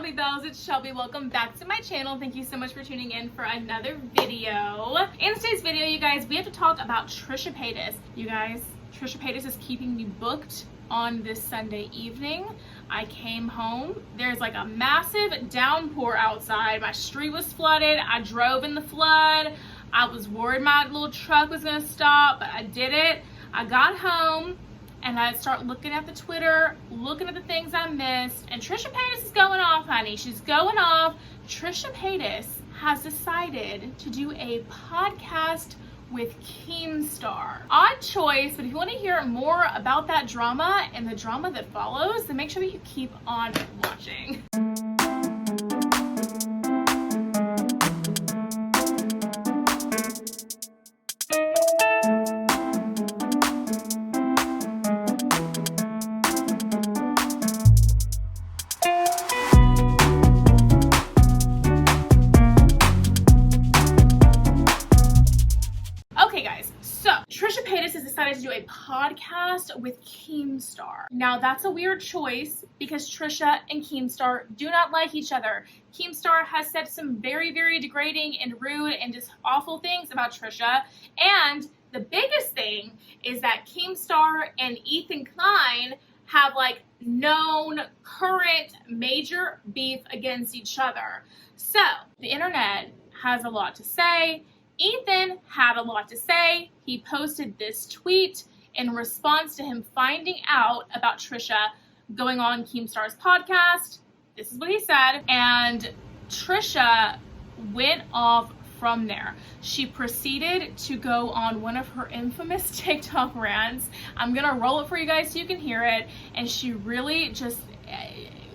Shelby Bells, it's Shelby. Welcome back to my channel. Thank you so much for tuning in for another video. In today's video, you guys, we have to talk about Trisha Paytas. You guys, Trisha Paytas is keeping me booked on this Sunday evening. I came home, there's like a massive downpour outside. My street was flooded. I drove in the flood. I was worried my little truck was gonna stop, but I did it. I got home and I start looking at the Twitter, looking at the things I missed, and Trisha Paytas is going off, honey. She's going off. Trisha Paytas has decided to do a podcast with Keemstar. Odd choice, but if you want to hear more about that drama and the drama that follows, then make sure that you keep on watching. Trisha Paytas has decided to do a podcast with Keemstar. Now that's a weird choice because Trisha and Keemstar do not like each other. Keemstar has said some very, very degrading and rude and just awful things about Trisha. And the biggest thing is that Keemstar and Ethan Klein have like known current major beef against each other. So the internet has a lot to say. Ethan had a lot to say. He posted this tweet in response to him finding out about Trisha going on Keemstar's podcast. This is what he said. And Trisha went off from there. She proceeded to go on one of her infamous TikTok rants. I'm gonna roll it for you guys so you can hear it. And she really just,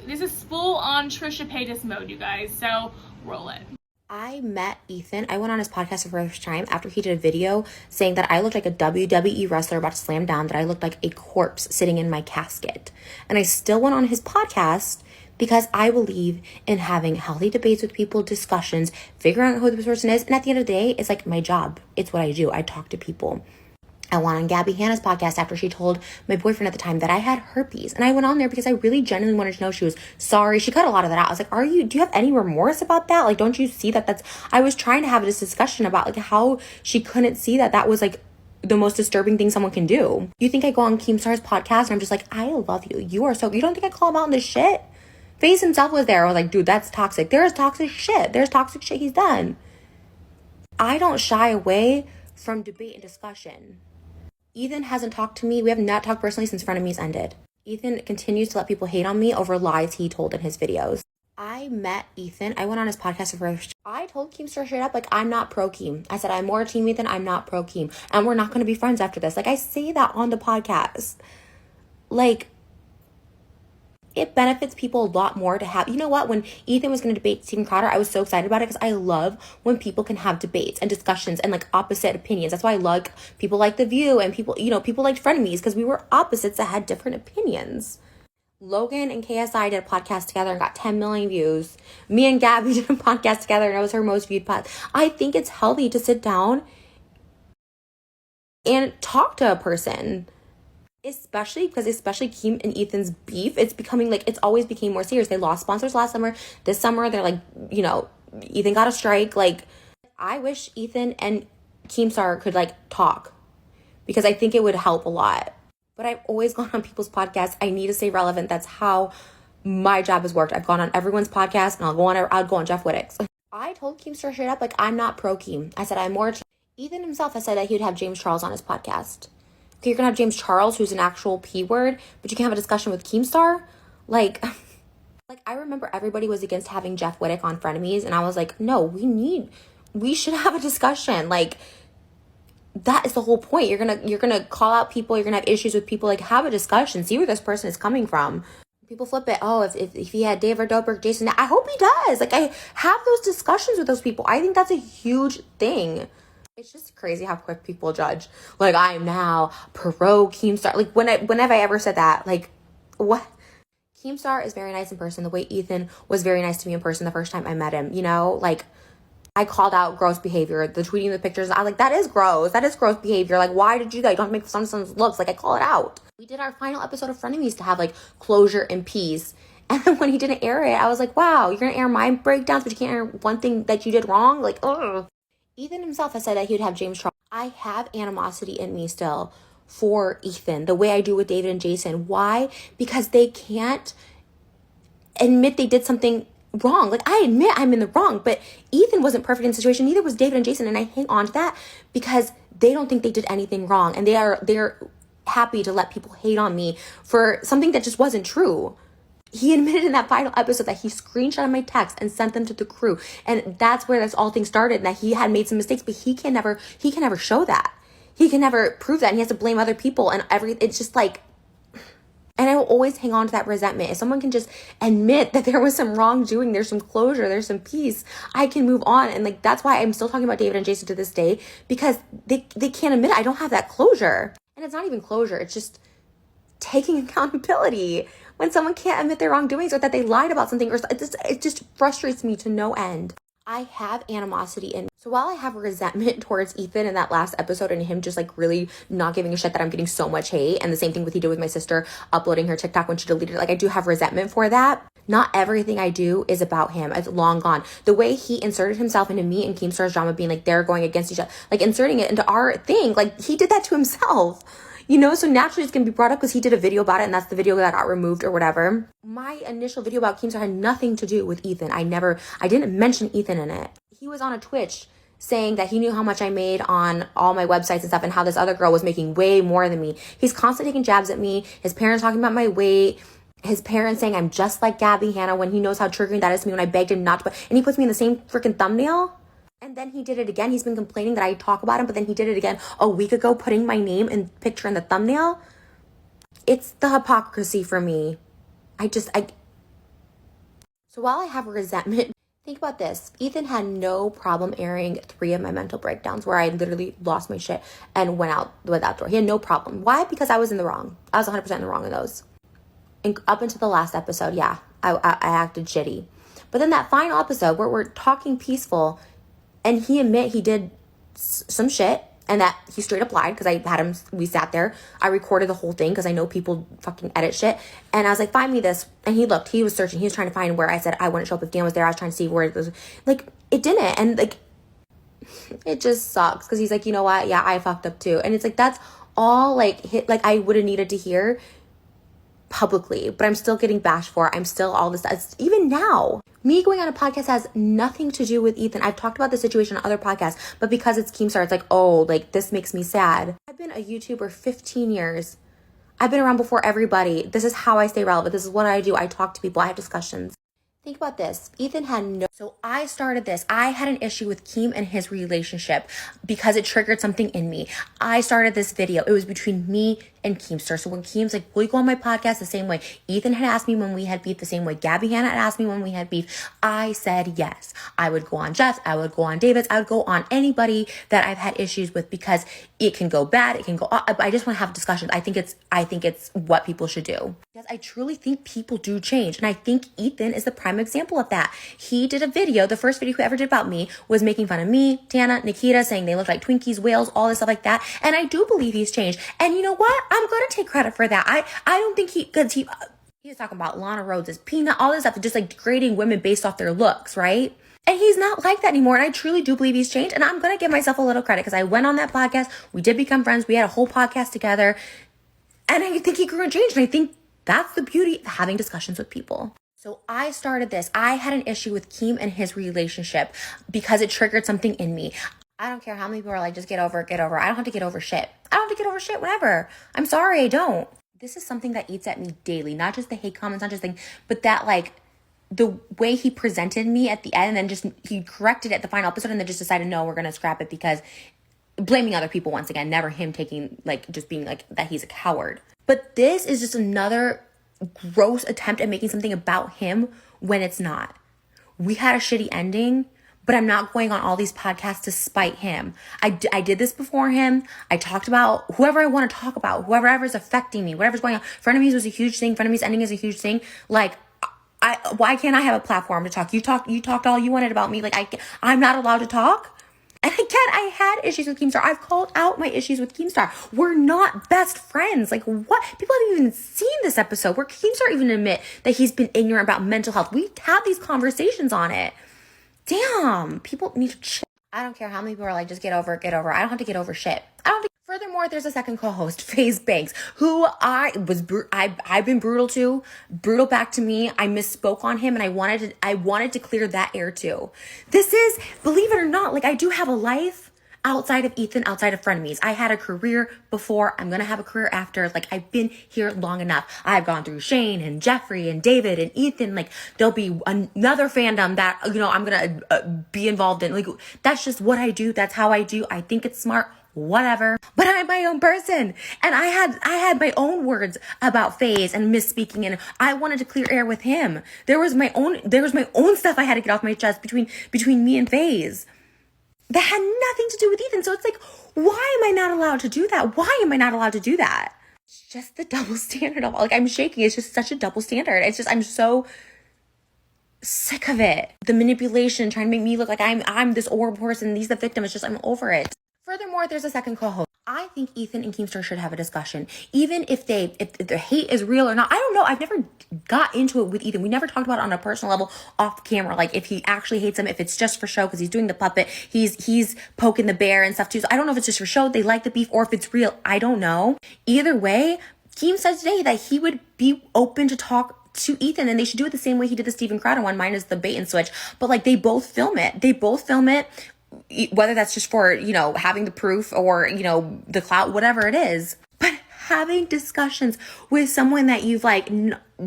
this is full on Trisha Paytas mode, you guys. So roll it. I met Ethan. I went on his podcast for the first time after he did a video saying that I looked like a WWE wrestler about to slam down, that I looked like a corpse sitting in my casket. And I still went on his podcast because I believe in having healthy debates with people, discussions, figuring out who this person is. And at the end of the day, it's like my job. It's what I do. I talk to people. I went on Gabby Hanna's podcast after she told my boyfriend at the time that I had herpes. And I went on there because I really genuinely wanted to know she was sorry. She cut a lot of that out. I was like, do you have any remorse about that? Like, don't you see that I was trying to have this discussion about like how she couldn't see that was like the most disturbing thing someone can do. You think I go on Keemstar's podcast and I'm just like, I love you. You don't think I call him out on this shit? Face himself was there. I was like, dude, that's toxic. There's toxic shit. There's toxic shit he's done. I don't shy away from debate and discussion. Ethan hasn't talked to me. We have not talked personally since Frenemies ended. Ethan continues to let people hate on me over lies he told in his videos. I met Ethan. I went on his podcast for first. I told Keemstar straight up, like, I'm not pro Keem. I said, I'm more team Ethan. I'm not pro Keem. And we're not going to be friends after this. Like, I say that on the podcast. Like, it benefits people a lot more to have, you know what, when Ethan was going to debate Steven Crowder, I was so excited about it because I love when people can have debates and discussions and like opposite opinions. That's why I like people like The View and people like Frenemies, because we were opposites that had different opinions. Logan and KSI did a podcast together and got 10 million views. Me and Gabby did a podcast together and it was her most viewed podcast. I think it's healthy to sit down and talk to a person. Especially Keem and Ethan's beef, it's becoming like, it's always became more serious. They lost sponsors last summer. This summer, they're like, Ethan got a strike. Like, I wish Ethan and Keemstar could like talk because I think it would help a lot. But I've always gone on people's podcasts. I need to stay relevant. That's how my job has worked. I've gone on everyone's podcast and I'll go on Jeff Wittick's. I told Keemstar straight up, like, I'm not pro Keem. I said, I'm more team. Ethan himself has said that he would have James Charles on his podcast. Okay, you're gonna have James Charles, who's an actual P word, but you can have a discussion with Keemstar? Like I remember everybody was against having Jeff Wittick on Frenemies, and I was like, no, we should have a discussion. Like, that is the whole point. You're gonna call out people, you're gonna have issues with people, like, have a discussion, see where this person is coming from. People flip it, if he had David Dobrik, Jason, I hope he does. Like, I have those discussions with those people. I think that's a huge thing. It's just crazy how quick people judge. Like, I am now pro Keemstar. Like, whenever I ever said that, like, what? Keemstar is very nice in person, the way Ethan was very nice to me in person the first time I met him, Like, I called out gross behavior, the tweeting the pictures. I was like, that is gross behavior. Like, why did you guys don't make some looks? Like, I call it out. We did our final episode of Frenemies to have like closure and peace. And then when he didn't air it, I was like, wow, you're going to air my breakdowns, but you can't air one thing that you did wrong? Like, ugh. Ethan himself has said that he would have James Charles. I have animosity in me still for Ethan, the way I do with David and Jason. Why? Because they can't admit they did something wrong. Like, I admit I'm in the wrong, but Ethan wasn't perfect in the situation. Neither was David and Jason. And I hang on to that because they don't think they did anything wrong. And they're happy to let people hate on me for something that just wasn't true. He admitted in that final episode that he screenshotted my text and sent them to the crew. And that's where this all thing started, and that he had made some mistakes, but he can never show that. He can never prove that. And he has to blame other people and it's just like, and I will always hang on to that resentment. If someone can just admit that there was some wrongdoing, there's some closure, there's some peace, I can move on. And like, that's why I'm still talking about David and Jason to this day, because they can't admit it. I don't have that closure. And it's not even closure. It's just taking accountability. When someone can't admit their wrongdoings or that they lied about something, or it just frustrates me to no end. I have animosity in me. So while I have resentment towards Ethan in that last episode and him just like really not giving a shit that I'm getting so much hate, and the same thing he did with my sister uploading her TikTok when she deleted it, like I do have resentment for that. Not everything I do is about him. It's long gone. The way he inserted himself into me and Keemstar's drama, being like they're going against each other, like inserting it into our thing, like he did that to himself. You know, so naturally it's going to be brought up because he did a video about it, and that's the video that got removed or whatever. My initial video about Keemstar had nothing to do with Ethan. I didn't mention Ethan in it. He was on a Twitch saying that he knew how much I made on all my websites and stuff, and how this other girl was making way more than me. He's constantly taking jabs at me. His parents talking about my weight. His parents saying I'm just like Gabby Hanna, when he knows how triggering that is to me when I begged him not to. And he puts me in the same freaking thumbnail. And then he did it again. He's been complaining that I talk about him, but then he did it again a week ago, putting my name and picture in the thumbnail. It's the hypocrisy for me. So while I have resentment, think about this. Ethan had no problem airing 3 of my mental breakdowns where I literally lost my shit and went out without door. He had no problem. Why? Because I was in the wrong. I was 100% in the wrong in those. And up until the last episode, yeah, I acted shitty. But then that final episode where we're talking peaceful, and he admit he did some shit, and that he straight up lied, because I had him, we sat there, I recorded the whole thing because I know people fucking edit shit, and I was like, find me this, and he was searching, he was trying to find where I said I wouldn't show up if Dan was there. I was trying to see where it was, like, it didn't, and like, it just sucks, because he's like, you know what, yeah, I fucked up too, and it's like, that's all like I would have needed to hear publicly, but I'm still getting bashed for it. I'm still all this stuff. Even now, me going on a podcast has nothing to do with Ethan. I've talked about the situation on other podcasts, but because it's Keemstar, it's like, oh, like this makes me sad. I've been a YouTuber 15 years. I've been around before everybody. This is how I stay relevant. This is what I do. I talk to people. I have discussions. Think about this. Ethan had no... So I started this. I had an issue with Keem and his relationship because it triggered something in me. I started this video. It was between me and Keemstar. So when Keem's like, will you go on my podcast the same way? Ethan had asked me when we had beef the same way. Gabby Hanna had asked me when we had beef. I said yes. I would go on Jeff's. I would go on David's. I would go on anybody that I've had issues with, because it can go bad. It can go... I just want to have discussions. I think it's what people should do. Because I truly think people do change. And I think Ethan is the prime example of that. He did a video. The first video he ever did about me was making fun of me, Tana, Nikita, saying they look like Twinkies, whales, all this stuff like that. And I do believe he's changed. And you know what? I'm going to take credit for that. I don't think he was talking about Lana Rhodes' peanut, all this stuff, just like degrading women based off their looks, right? And he's not like that anymore. And I truly do believe he's changed. And I'm going to give myself a little credit, because I went on that podcast. We did become friends. We had a whole podcast together. And I think he grew and changed. And I think that's the beauty of having discussions with people. So I started this. I had an issue with Keem and his relationship because it triggered something in me. I don't care how many people are like, just get over it, get over it. I don't have to get over shit. I don't have to get over shit whenever. I'm sorry, I don't. This is something that eats at me daily. Not just the hate comments, not just things, but that like the way he presented me at the end, and then just he corrected it at the final episode, and then just decided, no, we're going to scrap it, because blaming other people once again, never him taking like just being like that he's a coward. But this is just another gross attempt at making something about him when it's not. We had a shitty ending, but I'm not going on all these podcasts to spite him. I did this before him. I talked about whoever I want to talk about, whoever's affecting me, whatever's going on. Frenemies was a huge thing. Frenemies ending is a huge thing. Like, why can't I have a platform to talk? You talked all you wanted about me. Like, I'm not allowed to talk. And again, I had issues with Keemstar. I've called out my issues with Keemstar. We're not best friends. Like, what? People haven't even seen this episode where Keemstar even admit that he's been ignorant about mental health. We have these conversations on it. Damn, people need to chill. I don't care how many people are like, just get over it, get over it. I don't have to get over shit. Furthermore, there's a second co-host, FaZe Banks, who I've been brutal to, brutal back to me. I misspoke on him, and I wanted to clear that air too. This is, believe it or not, like, I do have a life outside of Ethan, outside of frenemies. I had a career before. I'm gonna have a career after. Like, I've been here long enough. I've gone through Shane and Jeffrey and David and Ethan. Like, there'll be another fandom that, you know, I'm gonna be involved in. Like, that's just what I do. That's how I do. I think it's smart. Whatever. But I'm my own person. And I had my own words about FaZe and misspeaking, and I wanted to clear air with him. There was my own stuff I had to get off my chest between me and FaZe. That had nothing to do with Ethan. So it's like, why am I not allowed to do that? Why am I not allowed to do that? It's just the double standard of, like, I'm shaking. It's just such a double standard. It's just, I'm so sick of it. The manipulation, trying to make me look like I'm this horrible person. He's the victim. It's just, I'm over it. Furthermore, there's a second co-host. I think Ethan and Keemstar should have a discussion. Even if the hate is real or not. I don't know. I've never got into it with Ethan. We never talked about it on a personal level off camera. Like, if he actually hates him, if it's just for show because he's doing the puppet, he's poking the bear and stuff too. So I don't know if it's just for show, they like the beef, or if it's real. I don't know. Either way, Keem said today that he would be open to talk to Ethan, and they should do it the same way he did the Steven Crowder one. Minus the bait and switch. But, like, they both film it. Whether that's just for, you know, having the proof or, you know, the clout, whatever it is. But having discussions with someone that you've, like,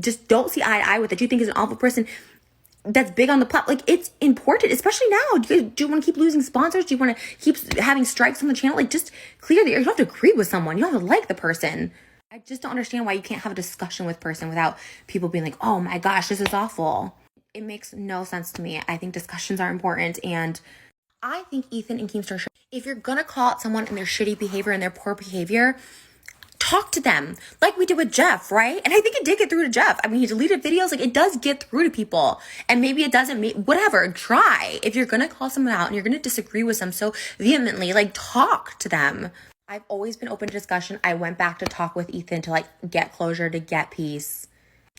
just don't see eye to eye with, that you think is an awful person, that's big on the plot, like, it's important, especially now. Do you want to keep losing sponsors? Do you want to keep having strikes on the channel? Like, just clear the air. You don't have to agree with someone. You don't have to like the person. I just don't understand why you can't have a discussion with a person without people being like, oh my gosh, this is awful. It makes no sense to me. I think discussions are important, and I think Ethan and Keemstar should. If you're gonna call out someone and their shitty behavior and their poor behavior, talk to them like we did with Jeff, right? And I think it did get through to Jeff. I mean, he deleted videos. Like, it does get through to people, and maybe it doesn't. Whatever. Try. If you're gonna call someone out and you're gonna disagree with them so vehemently, like, talk to them. I've always been open to discussion. I went back to talk with Ethan to, like, get closure, to get peace.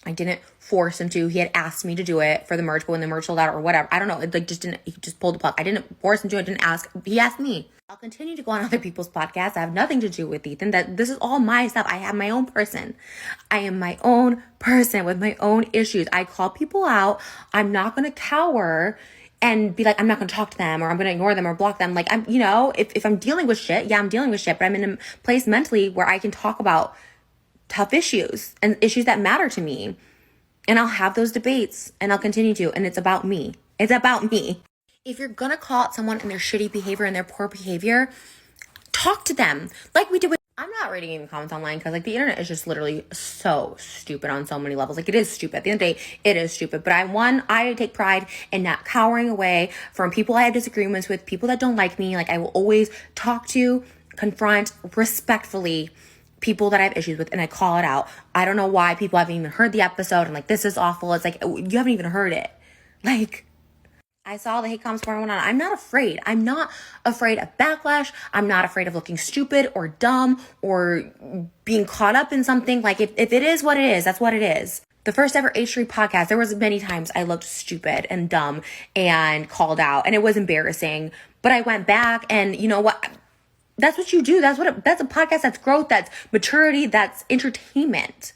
I didn't force him to. He had asked me to do it for the merch, but when the merch sold out or whatever, I don't know. It, like, he just pulled the plug. I didn't force him to. I didn't ask. He asked me. I'll continue to go on other people's podcasts. I have nothing to do with Ethan. That this is all my stuff. I have my own person. I am my own person with my own issues. I call people out. I'm not going to cower and be like, I'm not going to talk to them, or I'm going to ignore them or block them. Like, I'm, you know, if I'm dealing with shit, yeah, I'm dealing with shit, but I'm in a place mentally where I can talk about tough issues and issues that matter to me. And I'll have those debates, and I'll continue to. And it's about me. It's about me. If you're going to call out someone and their shitty behavior and their poor behavior, talk to them like we did with. I'm not reading any comments online because, like, the internet is just literally so stupid on so many levels. Like, it is stupid. At the end of the day, it is stupid. But I take pride in not cowering away from people I have disagreements with, people that don't like me. Like, I will always talk to, confront respectfully people that I have issues with, and I call it out. I don't know why people haven't even heard the episode and, like, this is awful. It's like, you haven't even heard it. Like, I saw the hate comments going on. I'm not afraid. I'm not afraid of backlash. I'm not afraid of looking stupid or dumb or being caught up in something. Like, if it is what it is, that's what it is. The first ever H3 podcast, there was many times I looked stupid and dumb and called out, and it was embarrassing. But I went back, and you know what? That's what you do. That's a podcast. That's growth. That's maturity. That's entertainment.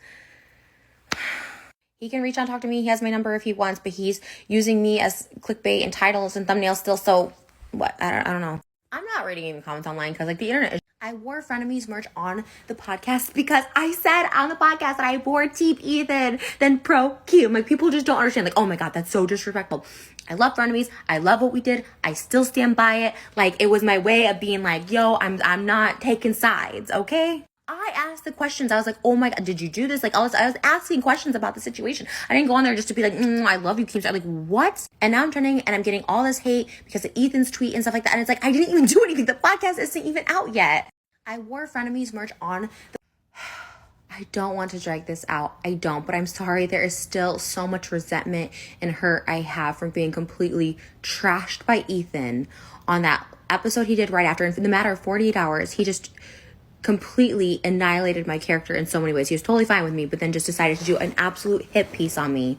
He can reach out and talk to me. He has my number if he wants, but he's using me as clickbait and titles and thumbnails still. So what? I don't know. I'm not reading any comments online because, like, the internet is. I wore Frenemies merch on the podcast because I said on the podcast that I wore Team Ethan than Pro Q. Like, people just don't understand. Like, oh my God, that's so disrespectful. I love Frenemies. I love what we did. I still stand by it. Like, it was my way of being like, yo, I'm not taking sides, okay? I asked the questions. I was like, oh my God, did you do this? Like, I was asking questions about the situation. I didn't go on there just to be like, I love you, Keemstar. Like, what? And now I'm turning and I'm getting all this hate because of Ethan's tweet and stuff like that. And it's like, I didn't even do anything. The podcast isn't even out yet. I wore Frenemies merch on the... I don't want to drag this out. I don't, but I'm sorry. There is still so much resentment and hurt I have from being completely trashed by Ethan on that episode he did right after. And in the matter of 48 hours, he just completely annihilated my character in so many ways. He was totally fine with me, but then just decided to do an absolute hit piece on me.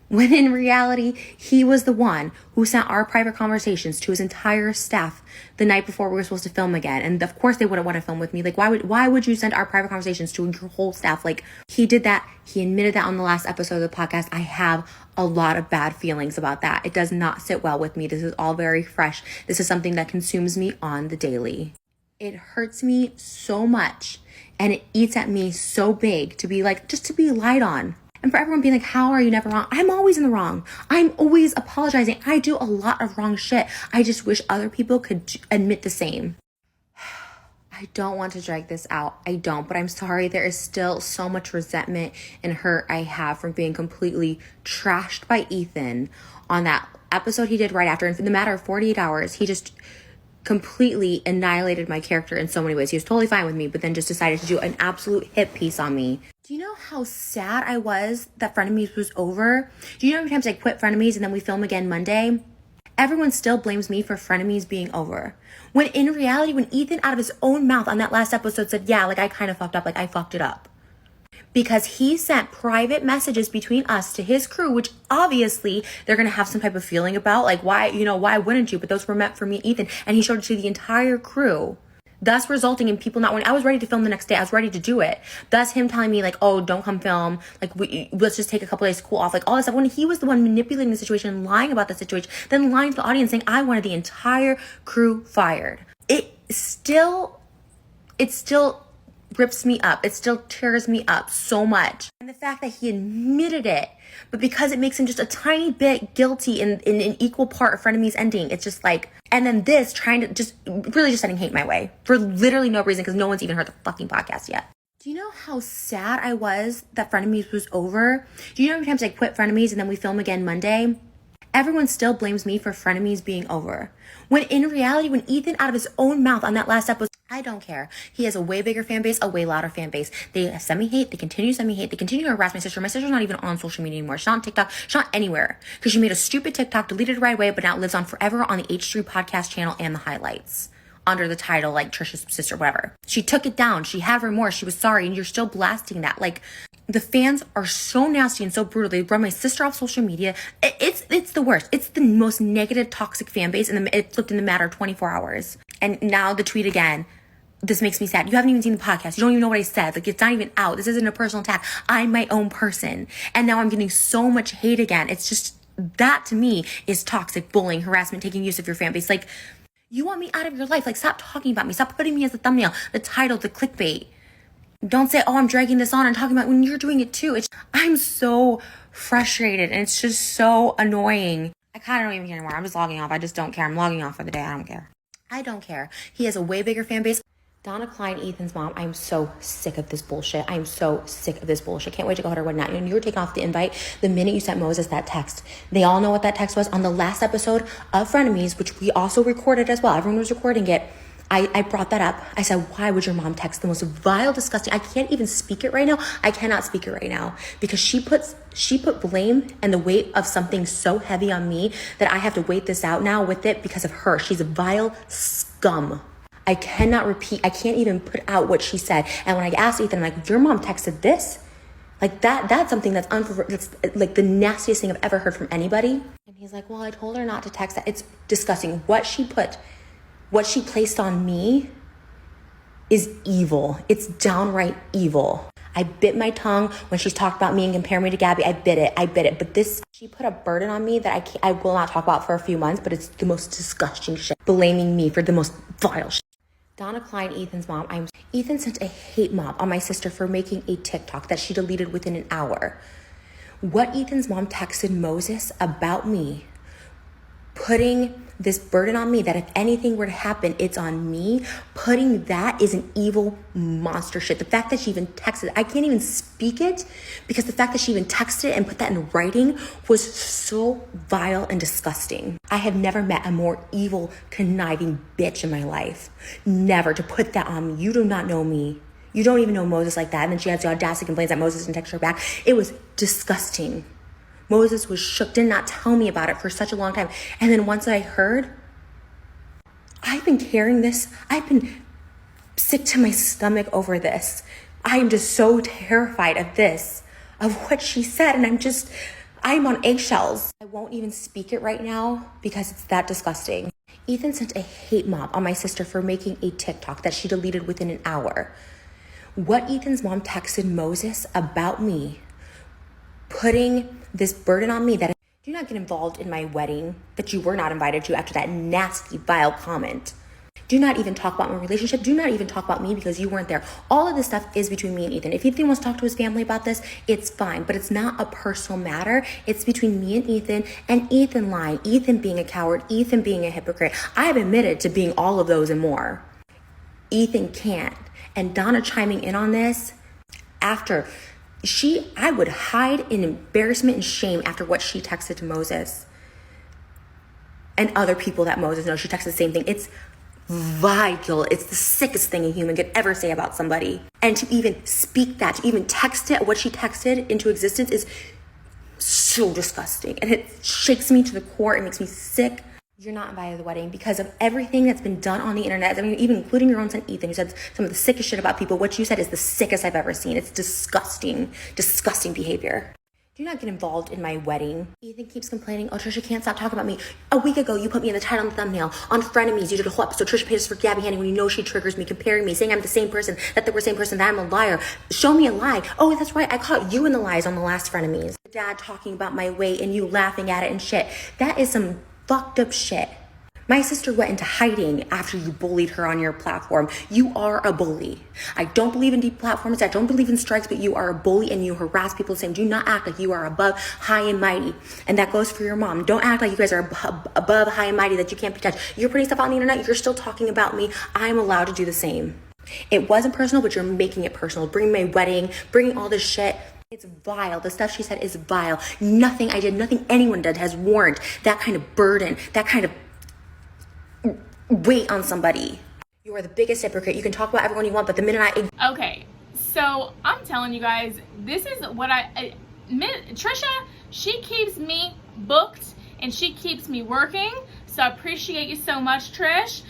When in reality, he was the one who sent our private conversations to his entire staff the night before we were supposed to film again. And of course they wouldn't want to film with me. Like, why would you send our private conversations to your whole staff? Like, he did that. He admitted that on the last episode of the podcast. I have a lot of bad feelings about that. It does not sit well with me. This is all very fresh. This is something that consumes me on the daily. It hurts me so much and it eats at me so big to be like, just to be lied on. And for everyone being like, how are you never wrong? I'm always in the wrong. I'm always apologizing. I do a lot of wrong shit. I just wish other people could admit the same. I don't want to drag this out. I don't, but I'm sorry. There is still so much resentment and hurt I have from being completely trashed by Ethan on that episode he did right after. And in the matter of 48 hours, he just completely annihilated my character in so many ways. He was totally fine with me, but then just decided to do an absolute hit piece on me. Do you know how sad I was that Frenemies was over? Do you know how many times I quit Frenemies and then we film again Monday? Everyone still blames me for Frenemies being over. When in reality, when Ethan out of his own mouth on that last episode said, yeah, like I kind of fucked up, like I fucked it up. Because he sent private messages between us to his crew, which obviously they're going to have some type of feeling about. Like, why wouldn't you? But those were meant for me and Ethan. And he showed it to the entire crew. Thus resulting in people not wanting. I was ready to film the next day. I was ready to do it. Thus him telling me like, oh, don't come film. Like, let's just take a couple days to cool off. Like all this stuff. When he was the one manipulating the situation, lying about the situation, then lying to the audience saying I wanted the entire crew fired. It still rips me up. It still tears me up so much. And the fact that he admitted it, but because it makes him just a tiny bit guilty in an equal part of Frenemies ending, it's just like, and then this trying to just really just sending hate my way for literally no reason because no one's even heard the fucking podcast yet. Do you know how sad I was that Frenemies was over? Do you know how many times I quit Frenemies and then we film again Monday? Everyone still blames me for Frenemies being over. When in reality, when Ethan out of his own mouth on that last episode, I don't care. He has a way bigger fan base, a way louder fan base. They send me hate. They continue to send me hate. They continue to harass my sister. My sister's not even on social media anymore. She's not on TikTok. She's not anywhere. Because she made a stupid TikTok, deleted it right away, but now it lives on forever on the H3 podcast channel and the highlights. Under the title, like Trisha's sister, whatever. She took it down. She had remorse. She was sorry. And you're still blasting that. Like, the fans are so nasty and so brutal. They run my sister off social media. It's the worst. It's the most negative, toxic fan base. And it flipped in the matter of 24 hours. And now the tweet again. This makes me sad. You haven't even seen the podcast. You don't even know what I said. Like, it's not even out. This isn't a personal attack. I'm my own person. And now I'm getting so much hate again. It's just, that to me is toxic bullying, harassment, taking use of your fan base. Like, you want me out of your life. Like, stop talking about me. Stop putting me as the thumbnail, the title, the clickbait. Don't say, oh, I'm dragging this on and talking about when you're doing it too. I'm so frustrated and it's just so annoying. I kind of don't even care anymore. I'm just logging off. I just don't care. I'm logging off for the day. I don't care. I don't care. He has a way bigger fan base. Donna Klein, Ethan's mom, I'm so sick of this bullshit. I'm so sick of this bullshit. Can't wait to go to her wedding night. And you were taking off the invite the minute you sent Moses that text. They all know what that text was. On the last episode of Frenemies, which we also recorded as well. Everyone was recording it. I brought that up. I said, why would your mom text the most vile, disgusting? I can't even speak it right now. I cannot speak it right now because she put blame and the weight of something so heavy on me that I have to wait this out now with it because of her. She's a vile scum. I cannot repeat. I can't even put out what she said. And when I asked Ethan, I'm like, your mom texted this? Like that's something that's like the nastiest thing I've ever heard from anybody. And he's like, well, I told her not to text that. It's disgusting. What she placed on me is evil. It's downright evil. I bit my tongue when she's talked about me and compared me to Gabby. I bit it. But she put a burden on me that I will not talk about for a few months, but it's the most disgusting shit. Blaming me for the most vile shit. Donna Klein, Ethan's mom, Ethan sent a hate mob on my sister for making a TikTok that she deleted within an hour. What Ethan's mom texted Moses about me, putting this burden on me that if anything were to happen, it's on me, putting that is an evil monster shit. The fact that she even texted, I can't even speak it because the fact that she even texted it and put that in writing was so vile and disgusting. I have never met a more evil, conniving bitch in my life. Never to put that on me. You do not know me. You don't even know Moses like that. And then she has the audacity complaints that Moses didn't text her back. It was disgusting. Moses was shook, did not tell me about it for such a long time. And then once I heard, I've been carrying this. I've been sick to my stomach over this. I am just so terrified of this, of what she said. And I'm on eggshells. I won't even speak it right now because it's that disgusting. Ethan sent a hate mob on my sister for making a TikTok that she deleted within an hour. What Ethan's mom texted Moses about me, putting this burden on me that do not get involved in my wedding that you were not invited to after that nasty, vile comment. Do not even talk about my relationship. Do not even talk about me because you weren't there. All of this stuff is between me and Ethan. If Ethan wants to talk to his family about this, it's fine. But it's not a personal matter. It's between me and Ethan lying, Ethan being a coward, Ethan being a hypocrite. I've admitted to being all of those and more. Ethan can't. And Donna chiming in on this after I would hide in embarrassment and shame after what she texted to Moses and other people that Moses knows. She texted the same thing. It's vile. It's the sickest thing a human could ever say about somebody. And to even speak that, to even text it, what she texted into existence is so disgusting. And it shakes me to the core. It makes me sick. You're not invited to the wedding because of everything that's been done on the internet. I mean, even including your own son, Ethan, who said some of the sickest shit about people. What you said is the sickest I've ever seen. It's disgusting, disgusting behavior. Do not get involved in my wedding. Ethan keeps complaining, oh, Trisha can't stop talking about me. A week ago, you put me in the title and the thumbnail. On Frenemies, you did a whole episode, Trisha Paytas for Gabby Handy, when you know she triggers me, comparing me, saying I'm the same person, that they're the same person, that I'm a liar. Show me a lie. Oh, that's right, I caught you in the lies on the last Frenemies. Dad talking about my weight and you laughing at it and shit. That is some fucked up shit. My sister went into hiding after you bullied her on your platform. You are a bully. I don't believe in deplatformers. I don't believe in strikes, but you are a bully and you harass people saying, do not act like you are above, high and mighty. And that goes for your mom. Don't act like you guys are above, high and mighty, that you can't be touched. You're putting stuff on the internet. You're still talking about me. I'm allowed to do the same. It wasn't personal, but you're making it personal. Bringing my wedding, bringing all this shit. It's vile. The stuff she said is vile. Nothing I did, nothing anyone did has warranted that kind of burden, that kind of weight on somebody. You are the biggest hypocrite. You can talk about everyone you want, but the minute Okay, so I'm telling you guys, this is what Trisha, she keeps me booked and she keeps me working. So I appreciate you so much, Trish.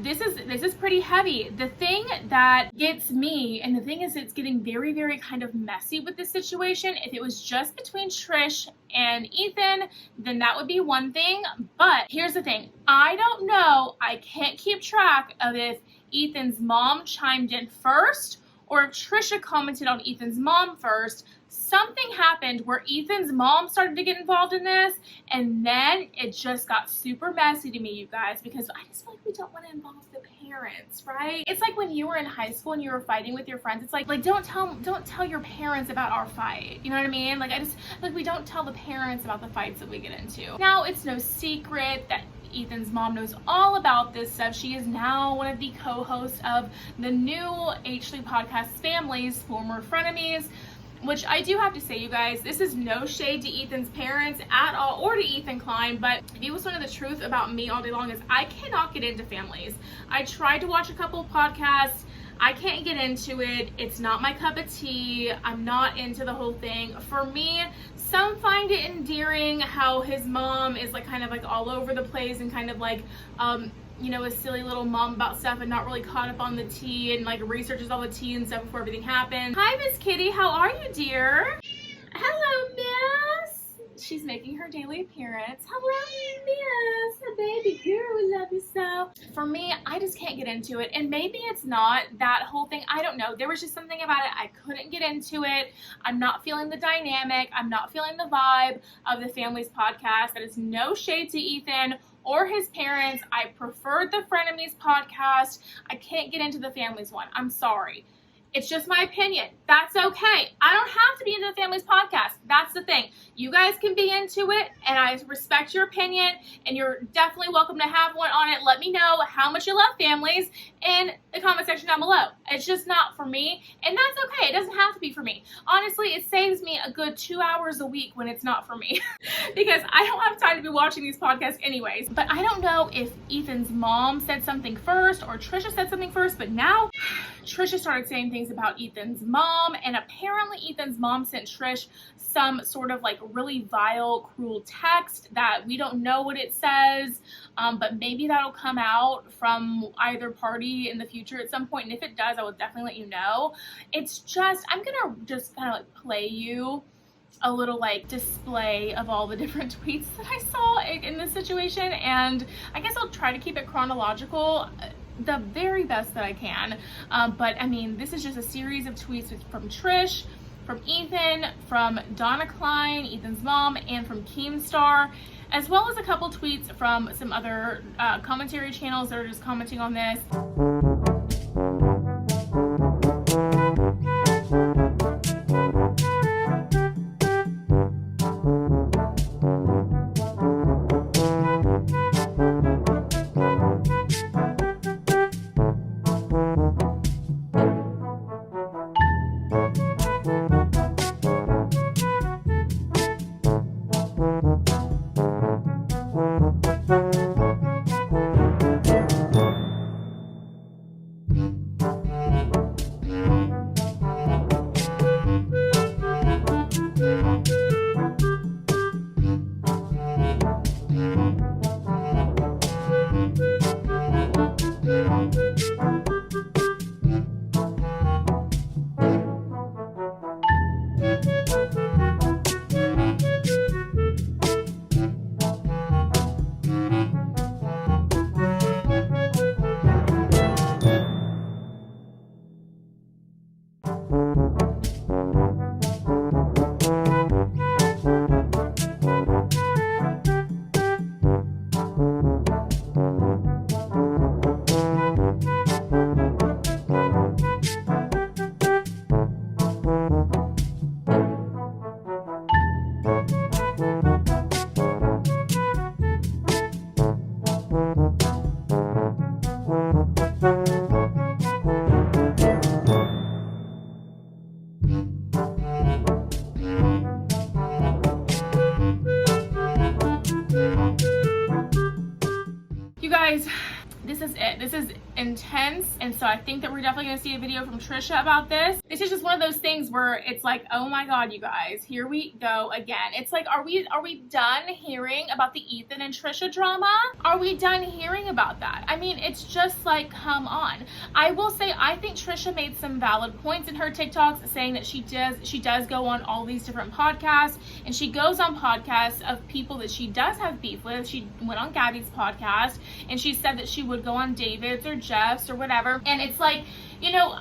This is pretty heavy. The thing that gets me, and the thing is, it's getting very, very kind of messy with this situation. If it was just between Trish and Ethan, then that would be one thing. But here's the thing. I don't know. I can't keep track of if Ethan's mom chimed in first or if Trisha commented on Ethan's mom first. Something happened where Ethan's mom started to get involved in this, and then it just got super messy to me, you guys, because I just feel like we don't want to involve the parents, right? It's like when you were in high school and you were fighting with your friends. It's like don't tell your parents about our fight. You know what I mean? Like we don't tell the parents about the fights that we get into. Now it's no secret that Ethan's mom knows all about this stuff. She is now one of the co-hosts of the new H3 podcast Family's former frenemies. Which I do have to say, you guys, this is no shade to Ethan's parents at all, or to Ethan Klein, but if you listen to the truth about me all day long, is I cannot get into families. I tried to watch a couple of podcasts. I can't get into it. It's not my cup of tea. I'm not into the whole thing. For me, some find it endearing how his mom is like kind of like all over the place and kind of like, you know, a silly little mom about stuff and not really caught up on the tea and like researches all the tea and stuff before everything happens. Hi, Miss Kitty. How are you, dear? Hello, Miss. She's making her daily appearance. Hello, Miss. Baby girl, we love you so. For me, I just can't get into it. And maybe it's not that whole thing. I don't know. There was just something about it. I couldn't get into it. I'm not feeling the dynamic. I'm not feeling the vibe of the Family's podcast. That is no shade to Ethan or his parents. I preferred the Frenemies podcast. I can't get into the Family's one. I'm sorry. It's just my opinion. That's okay. I don't have to be into the Family's podcast. That's the thing. You guys can be into it, and I respect your opinion, and you're definitely welcome to have one on it. Let me know how much you love Families in the comment section down below. It's just not for me, and that's okay. It doesn't have to be for me. Honestly, it saves me a good 2 hours a week when it's not for me because I don't have time to be watching these podcasts anyways. But I don't know if Ethan's mom said something first or Trisha said something first, but now Trisha started saying things things about Ethan's mom, and apparently Ethan's mom sent Trish some sort of like really vile, cruel text that we don't know what it says, but maybe that'll come out from either party in the future at some point, and if it does, I will definitely let you know. It's just, I'm gonna just kind of like play you a little like display of all the different tweets that I saw in this situation, and I guess I'll try to keep it chronological the very best that I can, but I mean, this is just a series of tweets from Trish, from Ethan, from Donna Klein, Ethan's mom, and from Keemstar, as well as a couple tweets from some other commentary channels that are just commenting on this. You guys, this is it. This is intense, and so I think that we're definitely gonna see a video from Trisha about this. This is just one of those things where it's like, oh my god, you guys, here we go again. It's like, are we done hearing about the Ethan and Trisha drama? Are we done hearing about that? I mean, it's just like, come on. I will say, I think Trisha made some valid points in her TikToks, saying that she does go on all these different podcasts, and she goes on podcasts of people that she does have beef with. She went on Gabby's podcast, and she said that she would go on David's or Jeff's or whatever. And it's like, you know,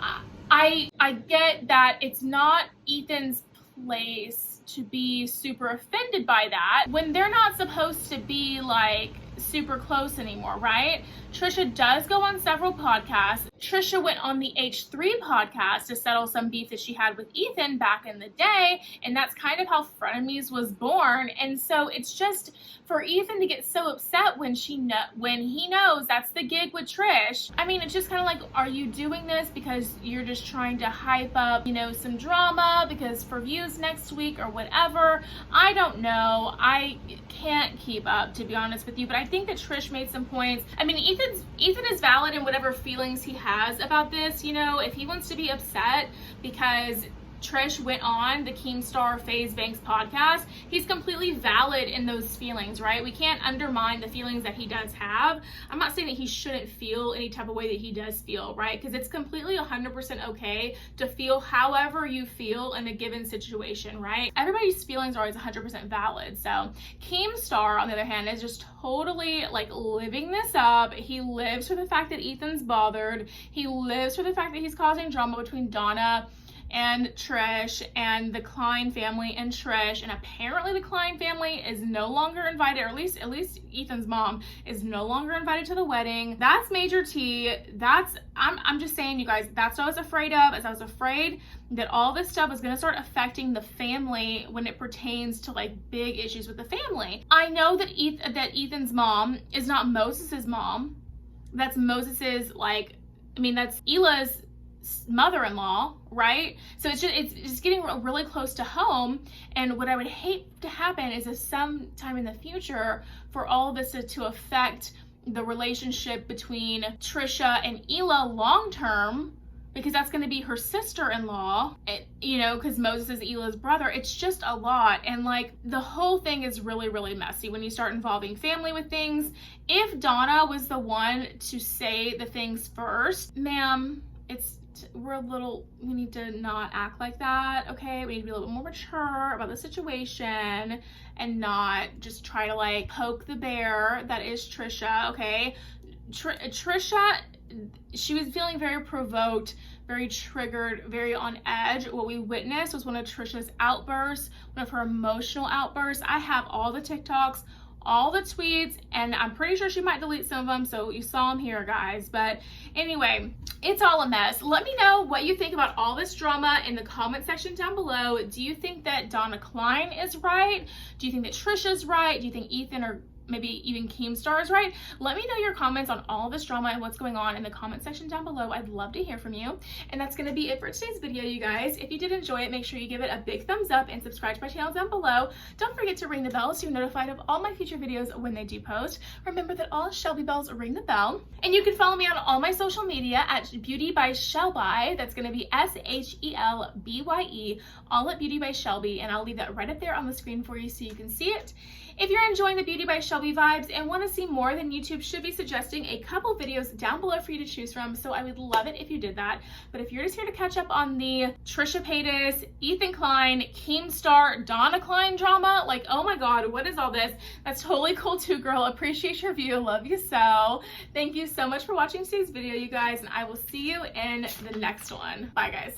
I get that it's not Ethan's place to be super offended by that when they're not supposed to be like super close anymore, right? Trisha does go on several podcasts. Trisha went on the H3 podcast to settle some beef that she had with Ethan back in the day, and that's kind of how Frenemies was born. And so it's just for Ethan to get so upset when he knows that's the gig with Trish. I mean, it's just kind of like, are you doing this because you're just trying to hype up, you know, some drama because for views next week or whatever? I don't know. I can't keep up, to be honest with you, but I think that Trish made some points. I mean, Ethan is valid in whatever feelings he has about this. You know, if he wants to be upset because Trish went on the Keemstar FaZe Banks podcast, he's completely valid in those feelings, right? We can't undermine the feelings that he does have. I'm not saying that he shouldn't feel any type of way that he does feel, right? Because it's completely 100% okay to feel however you feel in a given situation, right? Everybody's feelings are always 100% valid. So Keemstar, on the other hand, is just totally like living this up. He lives for the fact that Ethan's bothered. He lives for the fact that he's causing drama between Donna and Trish and the Klein family and Trish, and apparently the Klein family is no longer invited, or at least Ethan's mom is no longer invited to the wedding. That's major T. I'm just saying, you guys, that's what I was afraid of, as I was afraid that all this stuff was going to start affecting the family when it pertains to like big issues with the family. I know that Ethan's mom is not Moses's mom. That's Moses's, like, I mean, that's Hila's mother-in-law, right? So it's just getting really close to home. And what I would hate to happen is if sometime in the future for all of this to affect the relationship between Trisha and Hila long term, because that's going to be her sister-in-law, you know, because Moses is Elah's brother. It's just a lot. And like the whole thing is really, really messy when you start involving family with things. If Donna was the one to say the things first, ma'am, we need to not act like that, okay? We need to be a little bit more mature about the situation and not just try to like poke the bear that is Trisha, okay? Trisha, she was feeling very provoked, very triggered, very on edge. What we witnessed was one of Trisha's outbursts, one of her emotional outbursts. I have all the TikToks, all the tweets, and I'm pretty sure she might delete some of them, so you saw them here, guys. But anyway, it's all a mess. Let me know what you think about all this drama in the comment section down below. Do you think that Donna Klein is right? Do you think that Trisha's right? Do you think Ethan or maybe even Keemstar is right? Let me know your comments on all this drama and what's going on in the comment section down below. I'd love to hear from you. And that's going to be it for today's video, you guys. If you did enjoy it, make sure you give it a big thumbs up and subscribe to my channel down below. Don't forget to ring the bell so you're notified of all my future videos when they do post. Remember that all Shelby bells ring the bell. And you can follow me on all my social media at Beauty by ShelbyE. That's going to be ShelBye, all at Beauty by Shelby. And I'll leave that right up there on the screen for you so you can see it. If you're enjoying the Beauty by Shelby vibes and want to see more, then YouTube should be suggesting a couple videos down below for you to choose from, so I would love it if you did that. But if you're just here to catch up on the Trisha Paytas, Ethan Klein, Keemstar, Donna Klein drama, like, oh my god, what is all this? That's totally cool too, girl. Appreciate your view. Love you so. Thank you so much for watching today's video, you guys, and I will see you in the next one. Bye, guys.